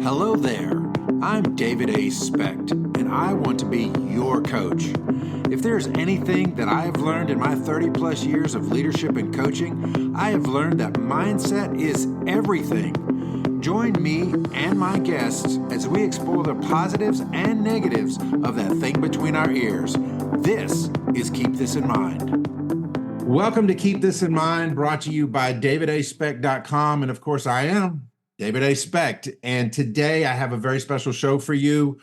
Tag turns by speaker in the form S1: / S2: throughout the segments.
S1: Hello there. I'm David A. Specht, and I want to be your coach. If there's anything that I have learned in my 30 plus years of leadership and coaching, I have learned that mindset is everything. Join me and my guests as we explore the positives and negatives of that thing between our ears. This is Keep This in Mind. Welcome to Keep This in Mind, brought to you by davidaspecht.com. And of course, I am David A. Specht. And today I have a very special show for you.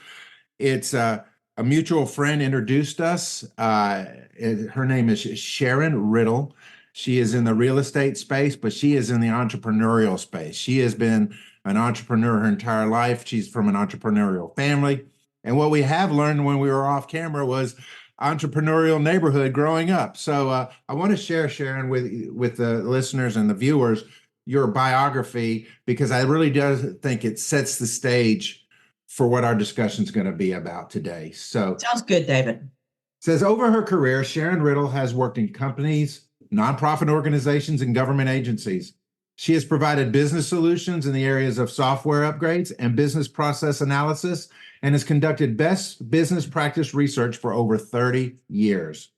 S1: It's a mutual friend introduced us. Her name is Sharon Riddle. She is in the real estate space, but she is in the entrepreneurial space. She has been an entrepreneur her entire life. She's from an entrepreneurial family. And what we have learned when we were off camera was entrepreneurial neighborhood growing up. So I want to share, Sharon, with the listeners and the viewers, your biography, because I really do think it sets the stage for what our discussion is going to be about today. So
S2: sounds good, David.
S1: It says, over her career, Sharon Riddle has worked in companies, nonprofit organizations, and government agencies. She has provided business solutions in the areas of software upgrades and business process analysis, and has conducted best business practice research for over 30 years.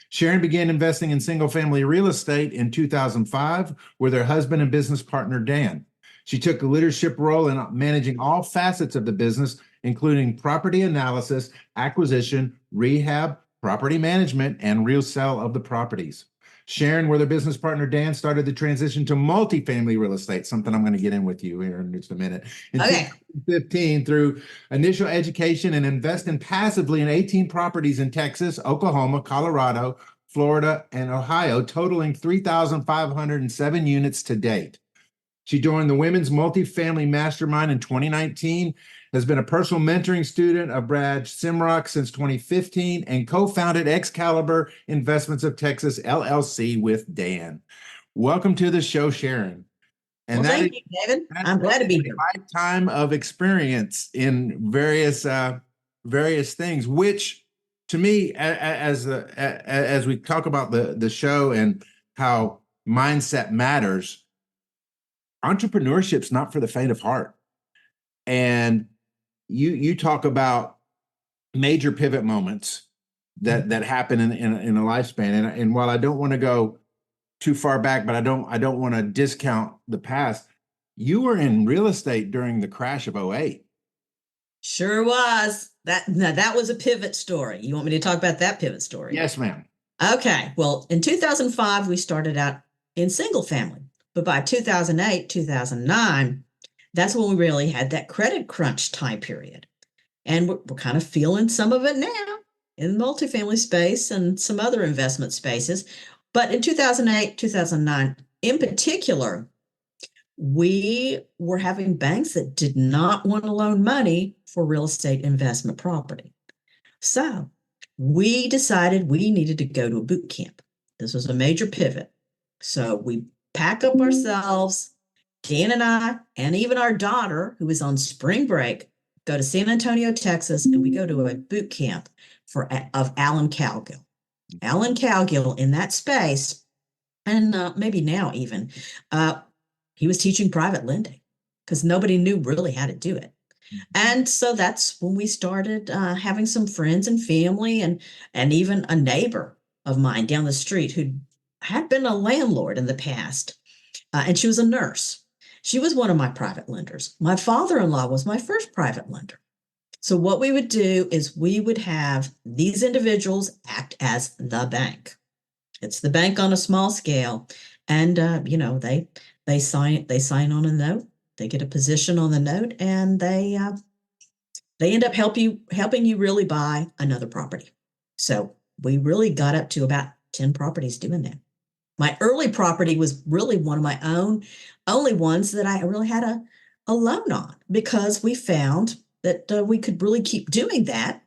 S1: Sharon began investing in single-family real estate in 2005 with her husband and business partner, Dan. She took a leadership role in managing all facets of the business, including property analysis, acquisition, rehab, property management, and resale of the properties. Sharon, with her business partner, Dan, started the transition to multifamily real estate, something I'm going to get in with you here in just a minute. In 2015, through initial education and investing passively in 18 properties in Texas, Oklahoma, Colorado, Florida, and Ohio, totaling 3,507 units to date. She joined the Women's Multifamily Mastermind in 2019, has been a personal mentoring student of Brad Simrock since 2015, and co-founded Excalibur Investments of Texas, LLC, with Dan. Welcome to the show, Sharon.
S2: And well, thank you, David. I'm glad to be here.
S1: Lifetime of experience in various things, which to me, as we talk about the show and how mindset matters, entrepreneurship's not for the faint of heart. And you talk about major pivot moments that happen in a lifespan. And while I don't want to go too far back, but I don't want to discount the past, you were in real estate during the crash of '08.
S2: Sure was. That was a pivot story. You want me to talk about that pivot story?
S1: Yes, ma'am.
S2: Okay. Well, in 2005, we started out in single family. But by 2008, 2009, that's when we really had that credit crunch time period. And we're kind of feeling some of it now in the multifamily space and some other investment spaces. But in 2008, 2009, in particular, we were having banks that did not want to loan money for real estate investment property. So we decided we needed to go to a boot camp. This was a major pivot. So we pack up ourselves, Dan and I, and even our daughter, who was on spring break, go to San Antonio, Texas, and we go to a boot camp of Alan Cowgill. Alan Cowgill in that space, and maybe now even, he was teaching private lending because nobody knew really how to do it. And so that's when we started having some friends and family and even a neighbor of mine down the street who had been a landlord in the past, and she was a nurse. She was one of my private lenders. My father-in-law was my first private lender. So what we would do is we would have these individuals act as the bank. It's the bank on a small scale, and they sign on a note. They get a position on the note, and they end up helping you really buy another property. So we really got up to about 10 properties doing that. My early property was really one of my only ones that I really had a loan on, because we found that we could really keep doing that.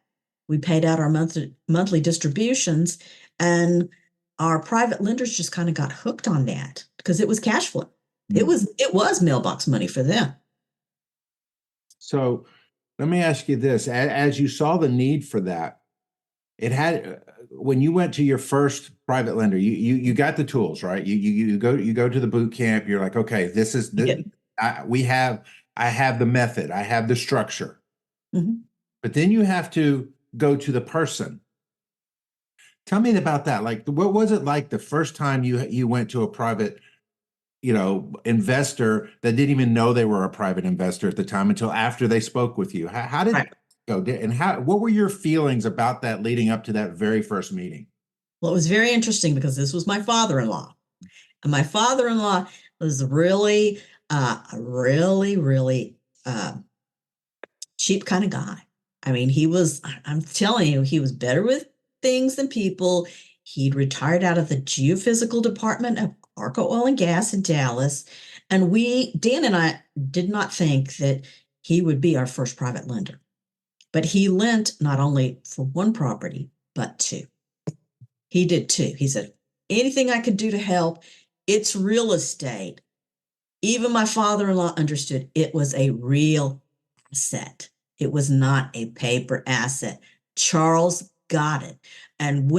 S2: We paid out our monthly distributions, and our private lenders just kind of got hooked on that because it was cash flow. Mm-hmm. It was mailbox money for them.
S1: So let me ask you this: as you saw the need for that, it had. When you went to your first private lender, you got the tools, right? You go to the boot camp. You're like, okay, we have have the method, I have the structure.
S2: Mhm.
S1: But then you have to go to the person. Tell me about that. Like, what was it like the first time you went to a private, investor that didn't even know they were a private investor at the time until after they spoke with you? How did
S2: Right.
S1: that go? And what were your feelings about that leading up to that very first meeting?
S2: Well, it was very interesting because this was my father-in-law. And my father-in-law was really, really cheap kind of guy. I mean, I'm telling you, he was better with things than people. He'd retired out of the geophysical department of Arco Oil and Gas in Dallas. And Dan and I did not think that he would be our first private lender. But he lent not only for one property, but two. He did two. He said, anything I could do to help, it's real estate. Even my father in law understood it was a real asset. It was not a paper asset. Charles got it. And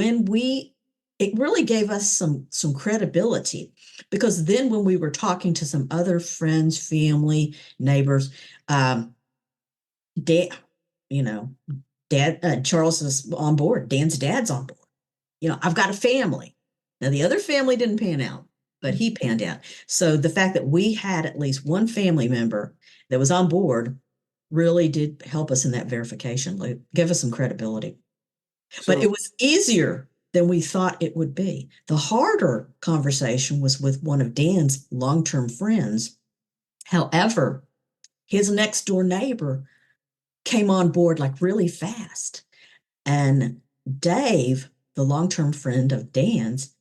S2: it really gave us some credibility because then when we were talking to some other friends, family, neighbors, dad, you know, Charles is on board. Dan's dad's on board. I've got a family. Now, the other family didn't pan out, but he panned out. So the fact that we had at least one family member that was on board really did help us in that verification loop, give us some credibility. But it was easier than we thought it would be. The harder conversation was with one of Dan's long-term friends. However, his next door neighbor came on board like really fast. And Dave, the long-term friend of Dan's,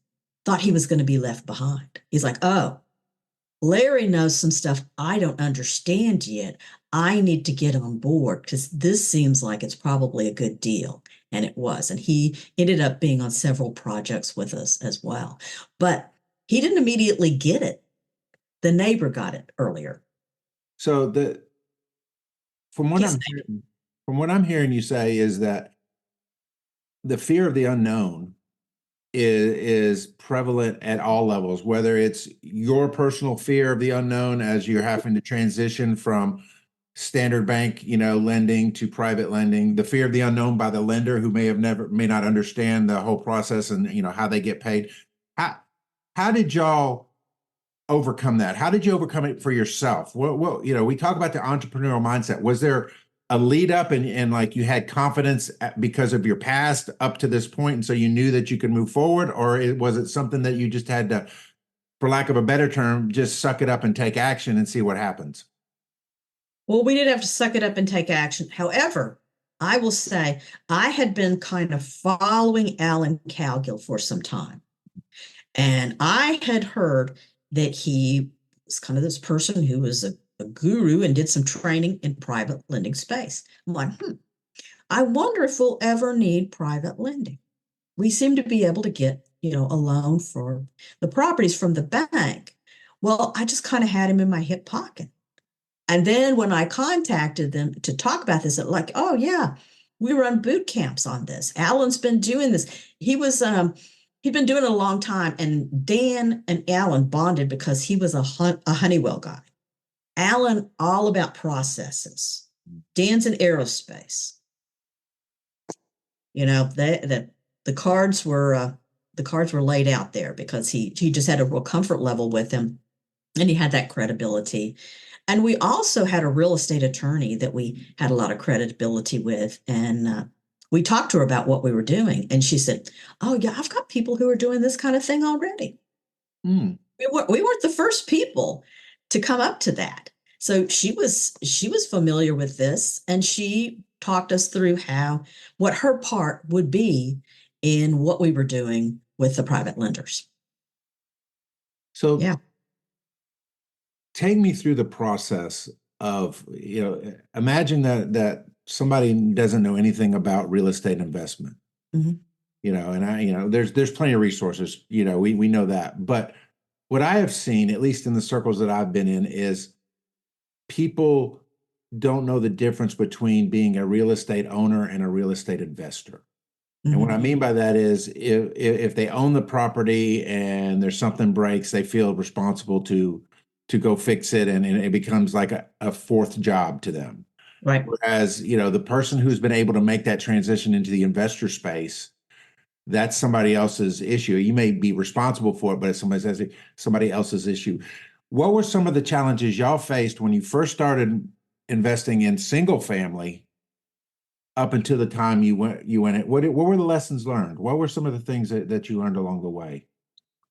S2: thought he was going to be left behind. He's like, oh, Larry knows some stuff I don't understand yet. I need to get on board because this seems like it's probably a good deal. And it was. And he ended up being on several projects with us as well. But he didn't immediately get it. The neighbor got it earlier.
S1: So from what
S2: His
S1: I'm hearing you say is that the fear of the unknown is prevalent at all levels, whether it's your personal fear of the unknown as you're having to transition from standard bank, lending to private lending, the fear of the unknown by the lender who may not understand the whole process and how they get paid. How did y'all overcome that? How did you overcome it for yourself? We talk about the entrepreneurial mindset. Was there a lead up and like you had confidence because of your past up to this point, and so you knew that you could move forward, or was it something that you just had to, for lack of a better term, just suck it up and take action and see what happens?
S2: Well, we did have to suck it up and take action. However, I will say I had been kind of following Alan Cowgill for some time. And I had heard that he was kind of this person who was a guru and did some training in private lending space. I'm like, I wonder if we'll ever need private lending. We seem to be able to get, a loan for the properties from the bank. Well, I just kind of had him in my hip pocket. And then when I contacted them to talk about this, like, oh yeah, we run boot camps on this. Alan's been doing this. He'd been doing it a long time. And Dan and Alan bonded because he was a Honeywell guy. Alan, all about processes. Dan's in aerospace. The cards were laid out there because he just had a real comfort level with him, and he had that credibility. And we also had a real estate attorney that we had a lot of credibility with. And we talked to her about what we were doing. And she said, oh, yeah, I've got people who are doing this kind of thing already.
S1: Mm.
S2: We weren't the first people to come up to that. So she was familiar with this, and she talked us through what her part would be in what we were doing with the private lenders.
S1: So
S2: Yeah.
S1: take me through the process of, imagine that somebody doesn't know anything about real estate investment.
S2: Mm-hmm.
S1: And there's plenty of resources, we know that. But what I have seen, at least in the circles that I've been in, is people don't know the difference between being a real estate owner and a real estate investor.
S2: Mm-hmm.
S1: And what I mean by that is if they own the property and there's something breaks, they feel responsible to to go fix it, and it becomes like a fourth job to them.
S2: Right.
S1: Whereas, the person who's been able to make that transition into the investor space, that's somebody else's issue. You may be responsible for it, but it's somebody else's issue. What were some of the challenges y'all faced when you first started investing in single family up until the time you went in? What were the lessons learned? What were some of the things that you learned along the way?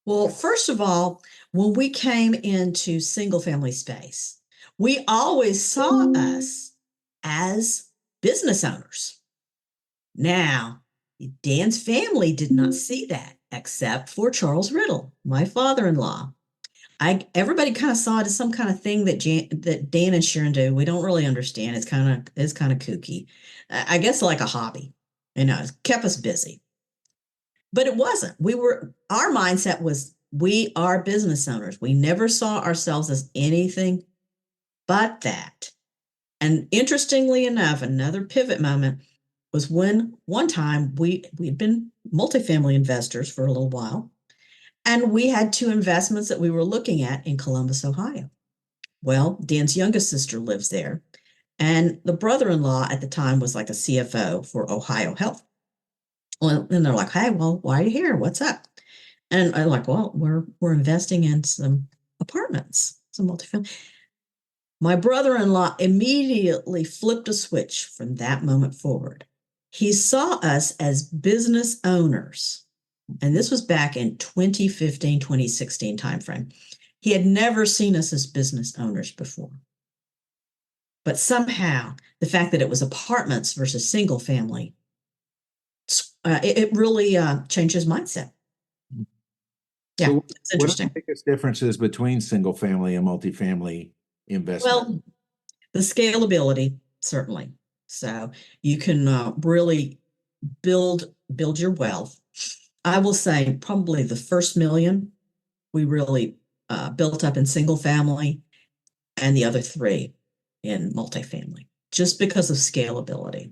S2: Well, first of all, when we came into single family space, we always saw us as business owners. Now, Dan's family did not see that, except for Charles Riddle, my father-in-law. Everybody kind of saw it as some kind of thing that Dan and Sharon do. We don't really understand. It's kind of kooky. I guess like a hobby. It kept us busy. But it wasn't. Our mindset was we are business owners. We never saw ourselves as anything but that. And interestingly enough, another pivot moment was when one time we'd been multifamily investors for a little while, and we had two investments that we were looking at in Columbus, Ohio. Well, Dan's youngest sister lives there, and the brother-in-law at the time was like a CFO for Ohio Health. Well, and they're like, "Hey, well, why are you here? What's up?" And I'm like, "Well, we're investing in some apartments, some multifamily." My brother-in-law immediately flipped a switch from that moment forward. He saw us as business owners. And this was back in 2015, 2016 timeframe. He had never seen us as business owners before. But somehow, the fact that it was apartments versus single family, it really changed his mindset. Yeah,
S1: So
S2: it's
S1: what are the
S2: interesting.
S1: biggest differences between single family and multifamily investment?
S2: Well, the scalability, certainly. So you can really build your wealth. I will say probably the first million we really built up in single family, and the other three in multifamily, just because of scalability.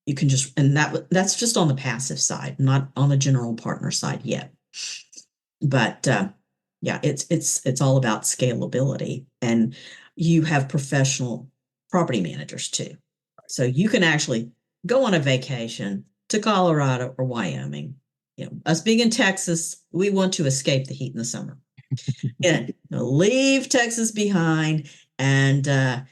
S2: You can and that's just on the passive side, not on the general partner side yet. But yeah, it's all about scalability, and you have professional property managers too. So you can actually go on a vacation to Colorado or Wyoming. Us being in Texas, we want to escape the heat in the summer. And leave Texas behind, and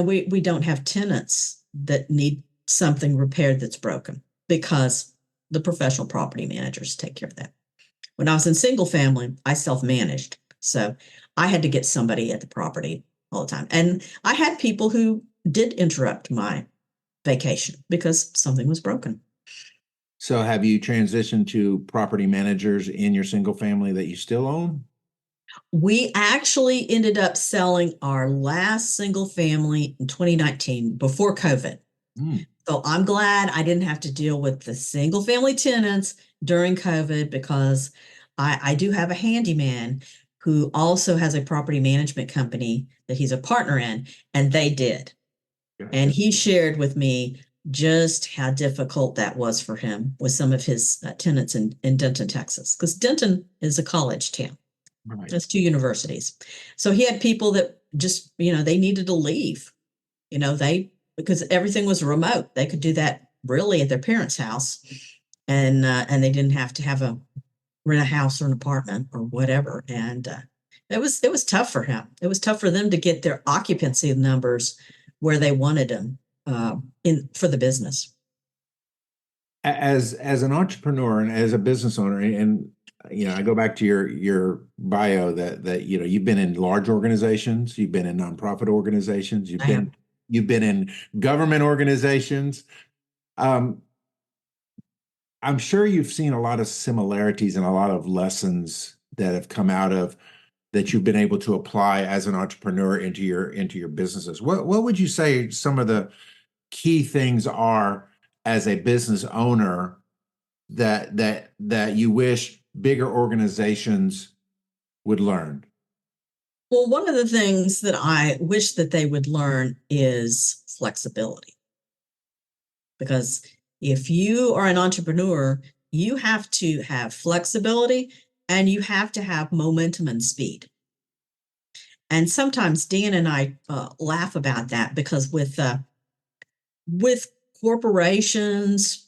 S2: we don't have tenants that need something repaired that's broken, because the professional property managers take care of that. When I was in single family, I self-managed, so I had to get somebody at the property all the time, and I had people who did interrupt my vacation because something was broken.
S1: So have you transitioned to property managers in your single family that you still own?
S2: We actually ended up selling our last single family in 2019 before COVID.
S1: Mm.
S2: So I'm glad I didn't have to deal with the single family tenants during COVID, because I do have a handyman who also has a property management company that he's a partner in, and they did.
S1: Gotcha.
S2: And he shared with me just how difficult that was for him with some of his tenants in Denton, Texas, because Denton is a college town.
S1: Right.
S2: That's two universities. So he had people that just, they needed to leave, because everything was remote. They could do that really at their parents' house, and they didn't have to rent a house or an apartment or whatever. And it was tough for him. It was tough for them to get their occupancy numbers where they wanted them for the business.
S1: As an entrepreneur and as a business owner, and I go back to your bio that you've been in large organizations, you've been in nonprofit organizations, you've been in government organizations. I'm sure you've seen a lot of similarities and a lot of lessons that have come out of that you've been able to apply as an entrepreneur into your businesses. What would you say some of the key things are as a business owner that you wish bigger organizations would learn?
S2: Well, one of the things that I wish that they would learn is flexibility. Because if you are an entrepreneur, you have to have flexibility, and you have to have momentum and speed. And sometimes Dan and I laugh about that because with corporations,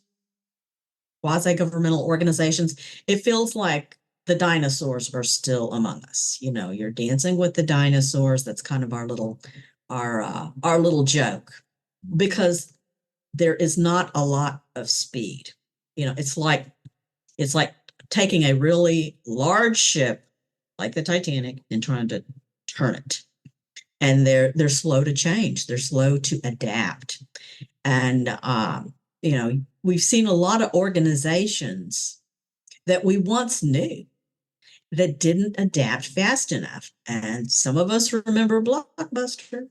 S2: quasi-governmental organizations, it feels like the dinosaurs are still among us. You know, you're dancing with the dinosaurs. That's kind of our little joke, because there is not a lot of speed. You know, it's like taking a really large ship like the Titanic and trying to turn it. And they're slow to change. They're slow to adapt. And you know, we've seen a lot of organizations that we once knew that didn't adapt fast enough. And some of us remember Blockbuster.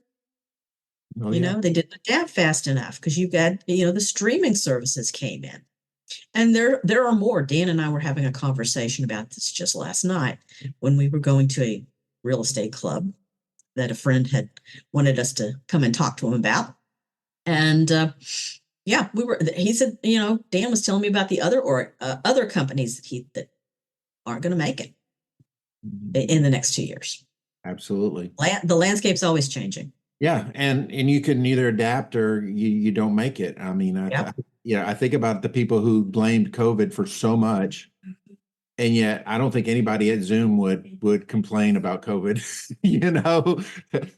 S1: Oh,
S2: You
S1: yeah.
S2: know, they didn't adapt fast enough because you got, you know, the streaming services came in. And there are more. Dan and I were having a conversation about this just last night when we were going to a real estate club that a friend had wanted us to come and talk to him about. And yeah, he said, you know, Dan was telling me about the other companies that aren't going to make it in the next 2 years.
S1: Absolutely.
S2: The landscape's always changing.
S1: Yeah, and you can either adapt or you don't make it. I mean,
S2: Yep.
S1: I think about the people who blamed COVID for so much, and yet I don't think anybody at Zoom would complain about COVID. You know,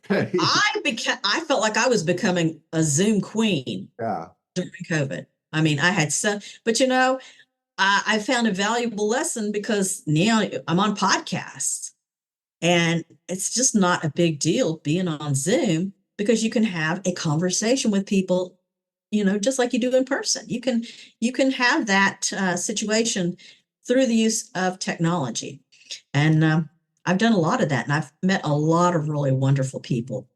S2: I felt like I was becoming a Zoom queen
S1: yeah,
S2: during COVID. I mean, but you know, I found a valuable lesson because now I'm on podcasts, and it's just not a big deal being on Zoom because you can have a conversation with people, you know, just like you do in person. You can have that situation through the use of technology. And I've done a lot of that, and I've met a lot of really wonderful people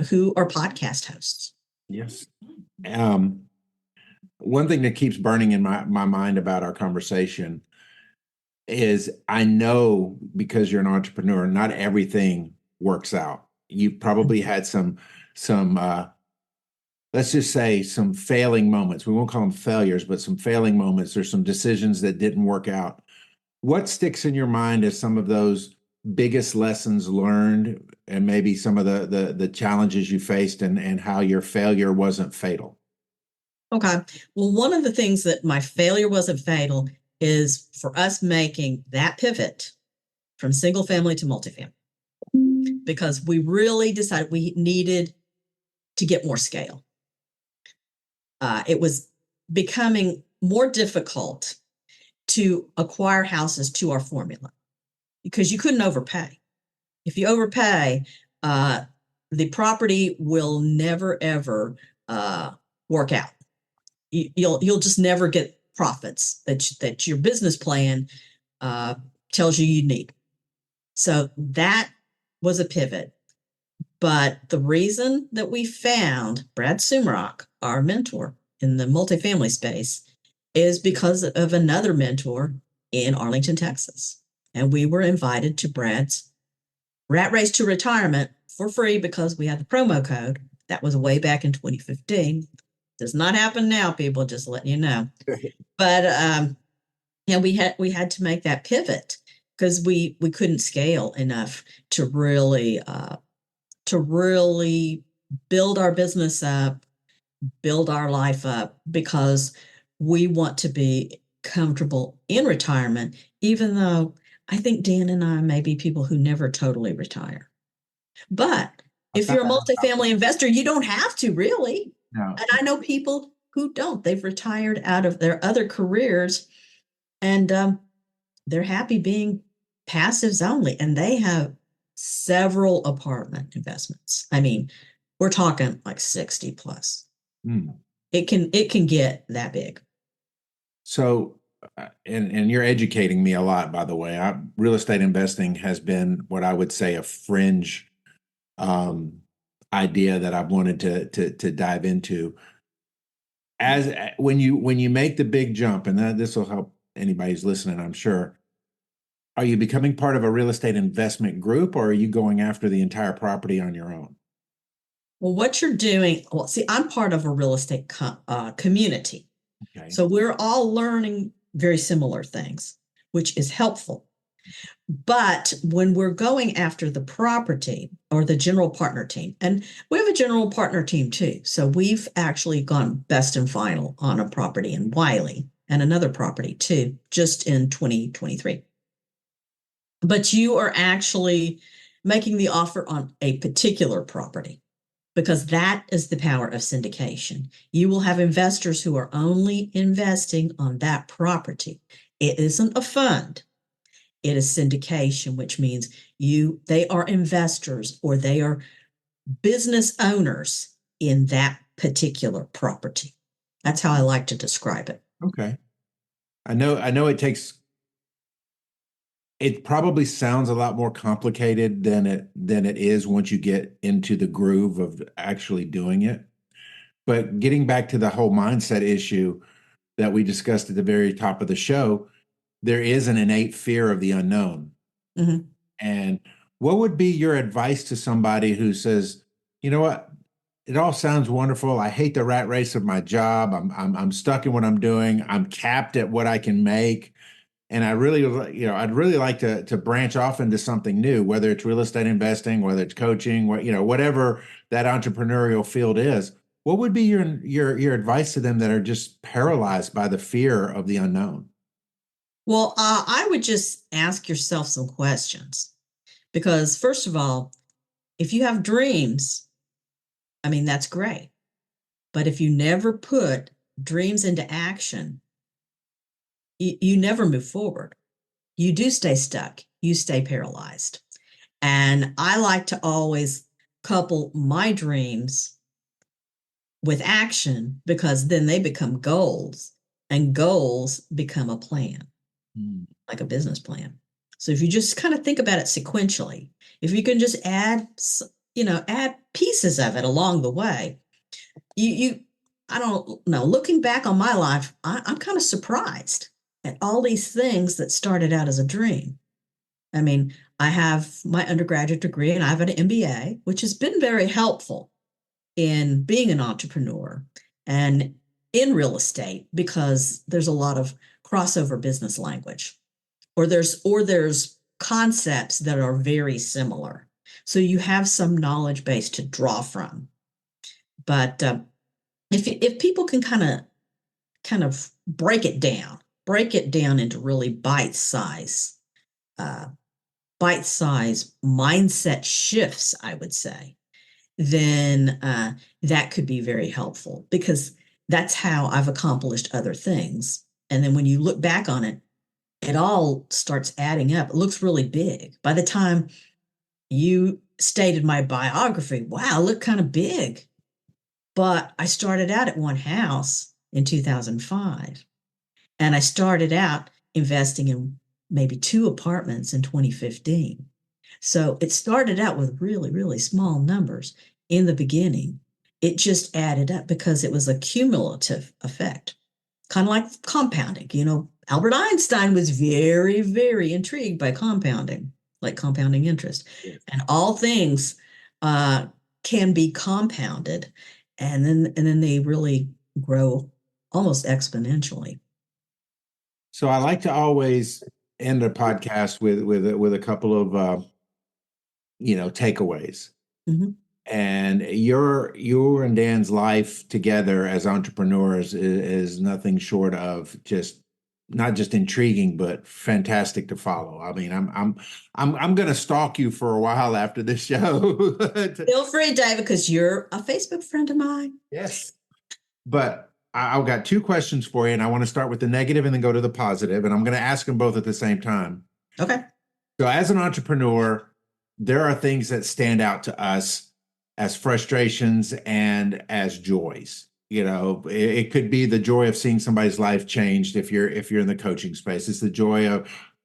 S2: who are podcast hosts.
S1: yes. Um, One thing that keeps burning in my mind about our conversation is I know, because you're an entrepreneur, not everything works out. You've probably had some let's just say some failing moments. We won't call them failures, but some failing moments or some decisions that didn't work out. What sticks in your mind as some of those biggest lessons learned, and maybe some of the challenges you faced, and how your failure wasn't fatal?
S2: Okay. Well, one of the things that my failure wasn't fatal is for us making that pivot from single family to multifamily, because we really decided we needed to get more scale. It was becoming more difficult to acquire houses to our formula because you couldn't overpay. If you overpay, the property will never ever work out. You'll just never get profits that your business plan tells you need. So that was a pivot. But the reason that we found Brad Sumrock, our mentor in the multifamily space, is because of another mentor in Arlington, Texas. And we were invited to Brad's Rat Race to Retirement for free because we had the promo code. That was way back in 2015. Does not happen now, people, just letting you know. But yeah, we had to make that pivot because we couldn't scale enough to really build our business up, build our life up, because we want to be comfortable in retirement, even though I think Dan and I may be people who never totally retire. But if you're a multifamily investor, you don't have to really.
S1: No.
S2: And I know people who don't. They've retired out of their other careers, and they're happy being passives only. And they have several apartment investments. I mean, we're talking like 60 plus.
S1: Mm.
S2: It can get that big.
S1: So, and you're educating me a lot, by the way. Real estate investing has been what I would say a fringe idea that I've wanted to dive into. As when you make the big jump, and this will help anybody who's listening, I'm sure. Are you becoming part of a real estate investment group, or are you going after the entire property on your own?
S2: Well, what you're doing, well, see, I'm part of a real estate community.
S1: Okay.
S2: So we're all learning very similar things, which is helpful. But when we're going after the property or the general partner team, and we have a general partner team too. So we've actually gone best and final on a property in Wiley and another property too, just in 2023. But you are actually making the offer on a particular property because that is the power of syndication. You will have investors who are only investing on that property. It isn't a fund. It is syndication, which means they are investors or they are business owners in that particular property. That's how I like to describe it.
S1: Okay. I know it probably sounds a lot more complicated than it is once you get into the groove of actually doing it. But getting back to the whole mindset issue that we discussed at the very top of the show, there is an innate fear of the unknown.
S2: Mm-hmm.
S1: And what would be your advice to somebody who says, you know what, it all sounds wonderful. I hate the rat race of my job. I'm stuck in what I'm doing. I'm capped at what I can make. And I'd really like to branch off into something new, whether it's real estate investing, whether it's coaching, whatever that entrepreneurial field is. What would be your advice to them that are just paralyzed by the fear of the unknown?
S2: Well, I would just ask yourself some questions because, first of all, if you have dreams, I mean, that's great. But if you never put dreams into action, you never move forward. You do stay stuck. You stay paralyzed. And I like to always couple my dreams with action because then they become goals and goals become a plan, like a business plan. So if you just kind of think about it sequentially, if you can just add pieces of it along the way, I don't know, looking back on my life, I'm kind of surprised at all these things that started out as a dream. I mean, I have my undergraduate degree and I have an MBA, which has been very helpful in being an entrepreneur and in real estate because there's a lot of crossover business language or there's concepts that are very similar. So you have some knowledge base to draw from. But if people can kind of break it down into really bite-size mindset shifts, I would say, then that could be very helpful because that's how I've accomplished other things. And then when you look back on it, it all starts adding up. It looks really big. By the time you stated my biography, wow, it looked kind of big. But I started out at one house in 2005. And I started out investing in maybe 2 apartments in 2015. So it started out with really, really small numbers in the beginning. It just added up because it was a cumulative effect, kind of like compounding. Albert Einstein was very, very intrigued by compounding, like compounding interest.
S1: Yes.
S2: And all things can be compounded, and then they really grow almost exponentially.
S1: So I like to always end a podcast with a couple of takeaways.
S2: Mm-hmm.
S1: And your and Dan's life together as entrepreneurs is nothing short of just not just intriguing but fantastic to follow. I mean, I'm going to stalk you for a while after this show.
S2: Feel free, David, because you're a Facebook friend of mine.
S1: Yes. But I've got 2 questions for you, and I want to start with the negative and then go to the positive, and I'm going to ask them both at the same time.
S2: Okay.
S1: So as an entrepreneur, there are things that stand out to us as frustrations and as joys. It could be the joy of seeing somebody's life changed if you're in the coaching space. It's the joy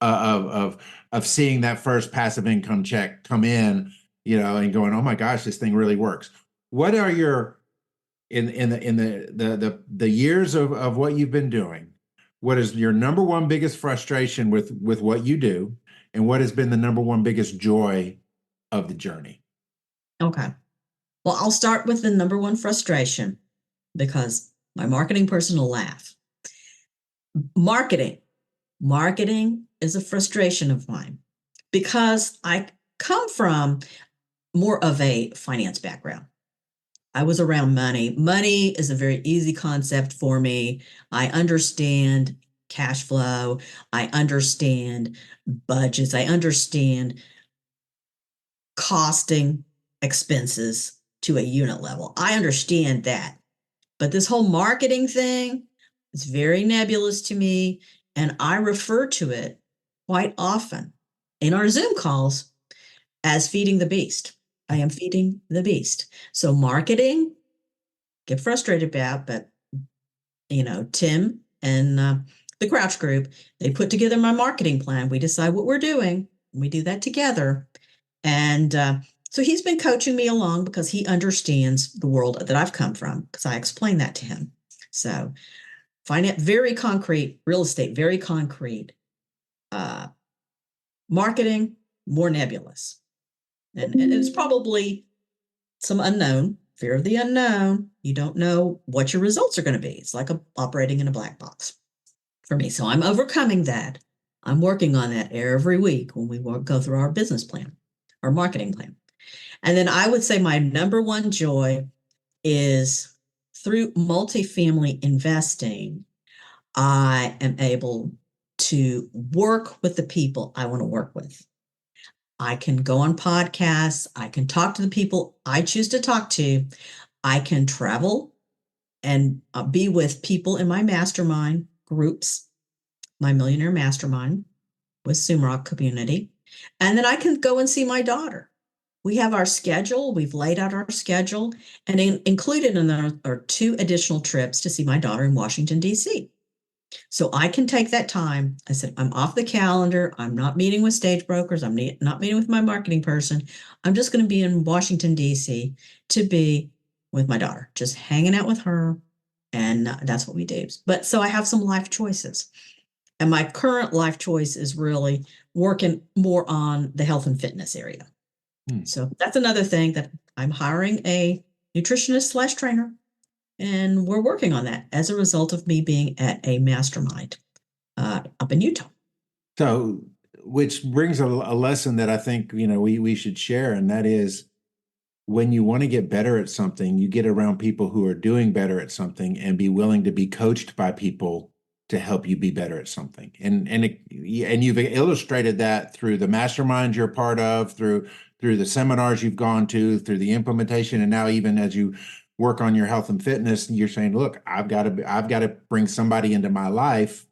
S1: of seeing that first passive income check come in, and going, oh my gosh, this thing really works. What are your in the years of what you've been doing? What is your number one biggest frustration with what you do, and what has been the number one biggest joy of the journey?
S2: Okay. Well, I'll start with the number one frustration because my marketing person will laugh. Marketing Marketing is a frustration of mine because I come from more of a finance background. I was around money. Money is a very easy concept for me. I understand cash flow. I understand budgets. I understand costing expenses to a unit level. I understand that. But this whole marketing thing is very nebulous to me. And I refer to it quite often in our Zoom calls as feeding the beast. I am feeding the beast. So marketing, get frustrated about, but Tim and the Crouch Group, they put together my marketing plan. We decide what we're doing. We do that together. And so he's been coaching me along because he understands the world that I've come from because I explained that to him. So finance, very concrete, real estate, very concrete, marketing, more nebulous. And it's probably some unknown, fear of the unknown. You don't know what your results are going to be. It's like operating in a black box for me. So I'm overcoming that. I'm working on that every week when we go through our business plan, our marketing plan. And then I would say my number one joy is through multifamily investing, I am able to work with the people I want to work with. I can go on podcasts. I can talk to the people I choose to talk to. I can travel and be with people in my mastermind groups, my millionaire mastermind with Sumrock community. And then I can go and see my daughter. We have our schedule. We've laid out our schedule, and included in there are 2 additional trips to see my daughter in Washington, D.C. So I can take that time. I said, I'm off the calendar. I'm not meeting with stage brokers. I'm not meeting with my marketing person. I'm just going to be in Washington, D.C. to be with my daughter, just hanging out with her. And that's what we do. But so I have some life choices. And my current life choice is really working more on the health and fitness area. So that's another thing that I'm hiring a nutritionist / trainer. And we're working on that as a result of me being at a mastermind up in Utah.
S1: So, which brings a lesson that I think, we should share. And that is, when you want to get better at something, you get around people who are doing better at something and be willing to be coached by people to help you be better at something. And you've illustrated that through the masterminds you're part of, through the seminars you've gone to, through the implementation, and now even as you work on your health and fitness, you're saying, look, I've got to bring somebody into my life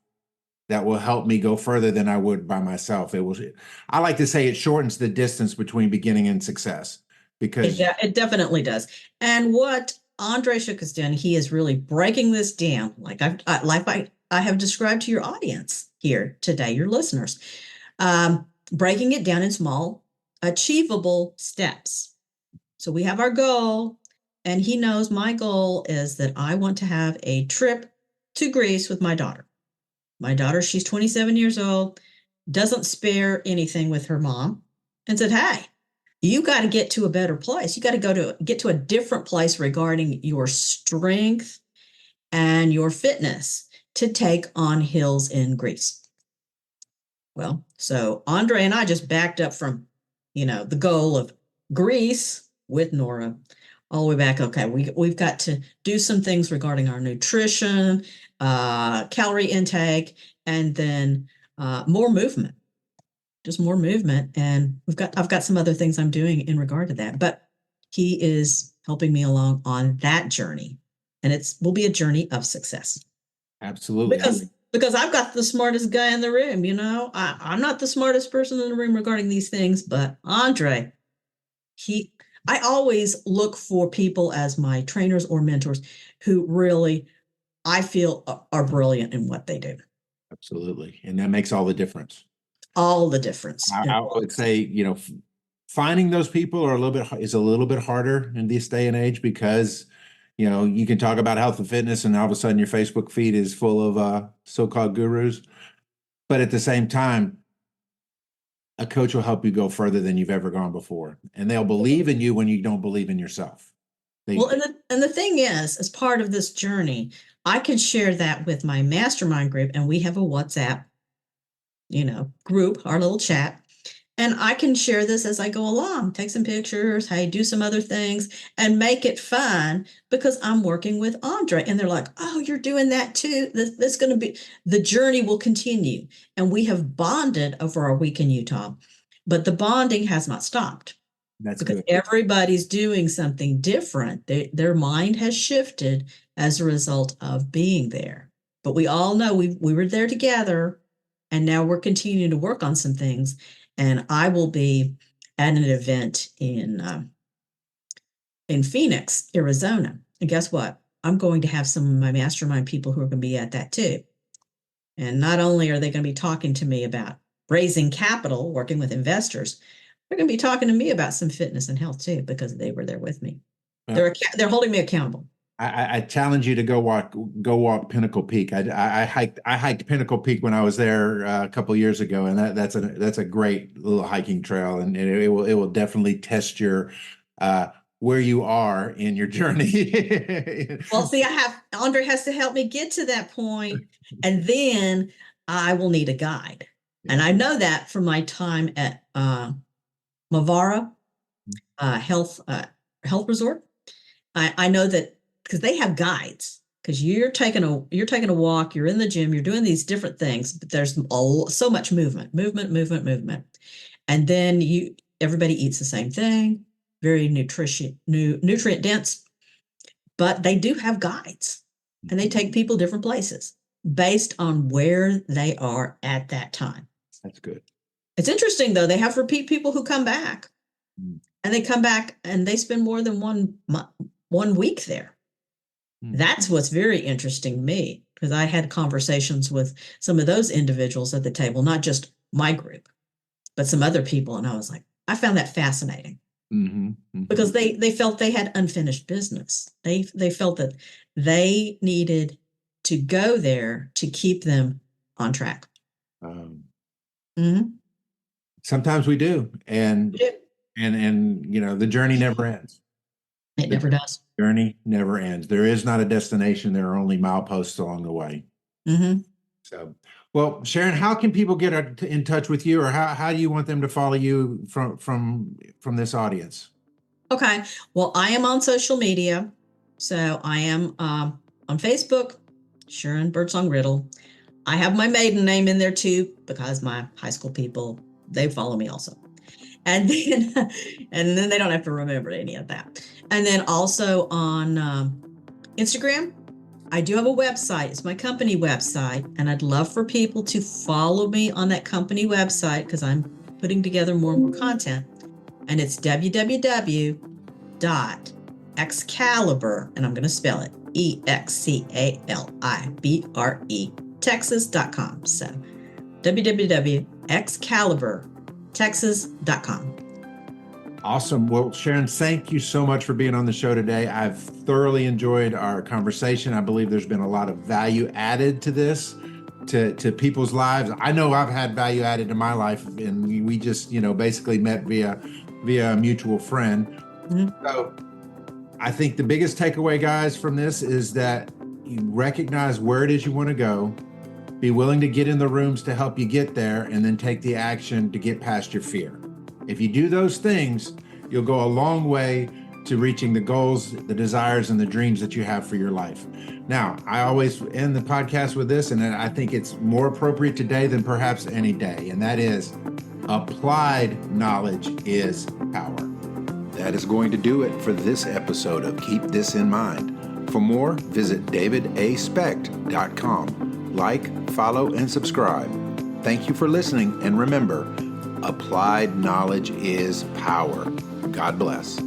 S1: that will help me go further than I would by myself. I like to say it shortens the distance between beginning and success, because
S2: it definitely does. And what Andre Shook has done, he is really breaking this down, like I have described to your audience here today, your listeners, breaking it down in small, achievable steps. So we have our goal, and he knows my goal is that I want to have a trip to Greece with my daughter. My daughter, she's 27 years old, doesn't spare anything with her mom, and said, hey, you got to get to a better place. You got to get to a different place regarding your strength and your fitness to take on hills in Greece. Well, so Andre and I just backed up from, the goal of Greece with Nora all the way back. Okay, we've got to do some things regarding our nutrition, calorie intake, and then more movement. Just more movement. And I've got some other things I'm doing in regard to that, but he is helping me along on that journey, and will be a journey of success.
S1: Absolutely.
S2: Because I've got the smartest guy in the room, I'm not the smartest person in the room regarding these things, but Andre, I always look for people as my trainers or mentors who really, I feel, are brilliant in what they do.
S1: Absolutely. And that makes all the difference.
S2: All the difference.
S1: I would say, finding those people is a little bit harder in this day and age, because, you can talk about health and fitness and all of a sudden your Facebook feed is full of so-called gurus. But at the same time, a coach will help you go further than you've ever gone before. And they'll believe in you when you don't believe in yourself.
S2: And the thing is, as part of this journey, I can share that with my mastermind group, and we have a WhatsApp group, our little chat. And I can share this as I go along, take some pictures, hey, do some other things, and make it fun because I'm working with Andre. And they're like, oh, you're doing that too. This going to be, the journey will continue. And we have bonded over our week in Utah, but the bonding has not stopped.
S1: That's
S2: Because
S1: good.
S2: everybody's doing something different. Their mind has shifted as a result of being there. But we all know we were there together, and now we're continuing to work on some things. And I will be at an event in Phoenix, Arizona. And guess what? I'm going to have some of my mastermind people who are going to be at that too. And not only are they going to be talking to me about raising capital, working with investors, they're going to be talking to me about some fitness and health too, because they were there with me.
S1: Well,
S2: They're holding me accountable.
S1: I challenge you to go walk Pinnacle Peak. I hiked Pinnacle Peak when I was there a couple of years ago, and that's a great little hiking trail, and it will definitely test your where you are in your journey.
S2: Well, see, Andre has to help me get to that point, and then I will need a guide. And I know that from my time at Mavara health resort. I know that because they have guides, because you're taking a walk, you're in the gym, you're doing these different things, but there's so much movement. And then everybody eats the same thing, very nutrient dense, but they do have guides, and they take people different places based on where they are at that time.
S1: That's good.
S2: It's interesting though, they have repeat people who come back, and they come back and they spend more than 1 week there. That's what's very interesting to me, because I had conversations with some of those individuals at the table, not just my group, but some other people. And I was like, I found that fascinating because they felt they had unfinished business. They felt that they needed to go there to keep them on track.
S1: Sometimes we do. And the journey never ends.
S2: It never does.
S1: Journey never ends. There is not a destination. There are only mileposts along the way. So, well, Sharon, how can people get in touch with you, or how do you want them to follow you from this audience?
S2: Okay. Well, I am on social media. So I am on Facebook, Sharon Riddle. I have my maiden name in there too, because my high school people, they follow me also. And then they don't have to remember any of that. And then also on Instagram, I do have a website. It's my company website. And I'd love for people to follow me on that company website, because I'm putting together more and more content. And it's www.excalibur, and I'm going to spell it EXCALIBRE, Texas.com. So www.excaliburtexas.com.
S1: Awesome. Well, Sharon, thank you so much for being on the show today. I've thoroughly enjoyed our conversation. I believe there's been a lot of value added to this, to people's lives. I know I've had value added to my life, and we just, basically met via a mutual friend. So I think the biggest takeaway, guys, from this is that you recognize where it is you want to go, be willing to get in the rooms to help you get there, and then take the action to get past your fear. If you do those things, you'll go a long way to reaching the goals, the desires, and the dreams that you have for your life. Now, I always end the podcast with this, and I think it's more appropriate today than perhaps any day, and that is, applied knowledge is power. That is going to do it for this episode of Keep This in Mind. For more, visit davidaspecht.com. Like, follow, and subscribe. Thank you for listening, and remember, applied knowledge is power. God bless.